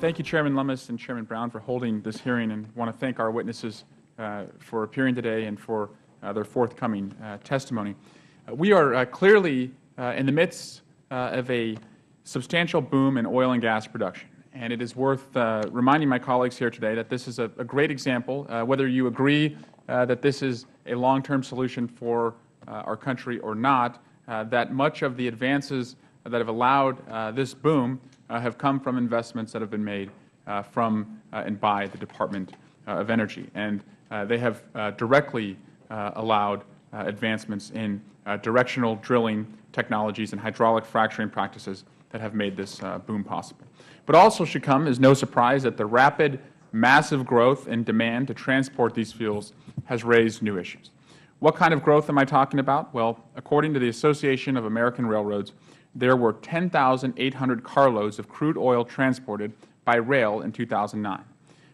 Thank you, Chairman Lummis and Chairman Brown, for holding this hearing, and want to thank our witnesses for appearing today and for their forthcoming testimony. We are clearly in the midst of a substantial boom in oil and gas production, and it is worth reminding my colleagues here today that this is a great example, whether you agree that this is a long-term solution for our country or not, that much of the advances that have allowed this boom have come from investments that have been made from and by the Department of Energy. And they have directly allowed advancements in directional drilling technologies and hydraulic fracturing practices that have made this boom possible. But also should come as no surprise that the rapid, massive growth in demand to transport these fuels has raised new issues. What kind of growth am I talking about? Well, according to the Association of American Railroads, there were 10,800 carloads of crude oil transported by rail in 2009.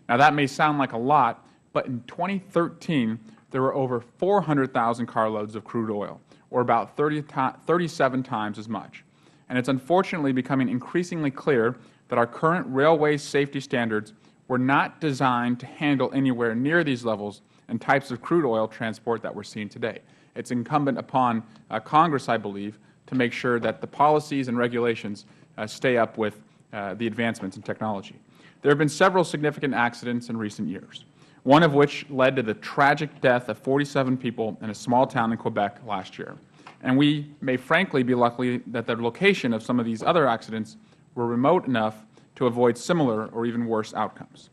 Now, that may sound like a lot, but in 2013, there were over 400,000 carloads of crude oil, or about 37 times as much. And it's unfortunately becoming increasingly clear that our current railway safety standards were not designed to handle anywhere near these levels and types of crude oil transport that we're seeing today. It's incumbent upon Congress, I believe, to make sure that the policies and regulations stay up with the advancements in technology. There have been several significant accidents in recent years, one of which led to the tragic death of 47 people in a small town in Quebec last year. And we may frankly be lucky that the location of some of these other accidents were remote enough to avoid similar or even worse outcomes.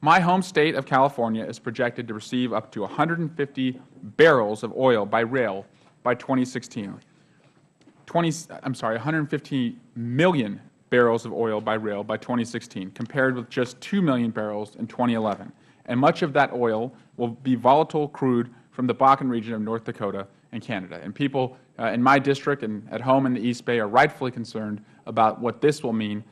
My home state of California is projected to receive up to 150 barrels of oil by rail by 2016. 150 million barrels of oil by rail by 2016, compared with just 2 million barrels in 2011. And much of that oil will be volatile crude from the Bakken region of North Dakota and Canada. And people in my district and at home in the East Bay are rightfully concerned about what this will mean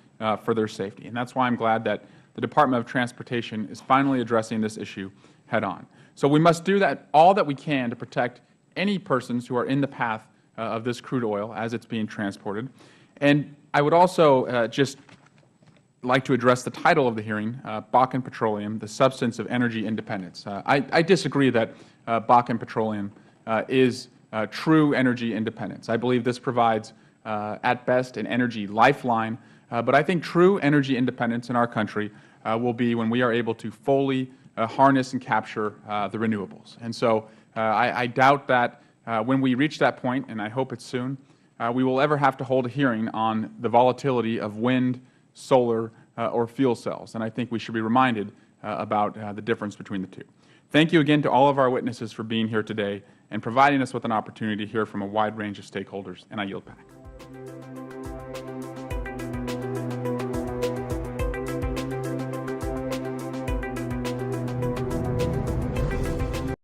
for their safety. And that's why I'm glad that the Department of Transportation is finally addressing this issue head-on. So we must do all that we can to protect any persons who are in the path of this crude oil as it's being transported. And I would also just like to address the title of the hearing, Bakken Petroleum, the Substance of Energy Independence. I disagree that Bakken Petroleum is true energy independence. I believe this provides, at best, an energy lifeline, but I think true energy independence in our country will be when we are able to fully harness and capture the renewables. And so I doubt that when we reach that point, and I hope it's soon, we will ever have to hold a hearing on the volatility of wind, solar, or fuel cells. And I think we should be reminded about the difference between the two. Thank you again to all of our witnesses for being here today and providing us with an opportunity to hear from a wide range of stakeholders, and I yield back.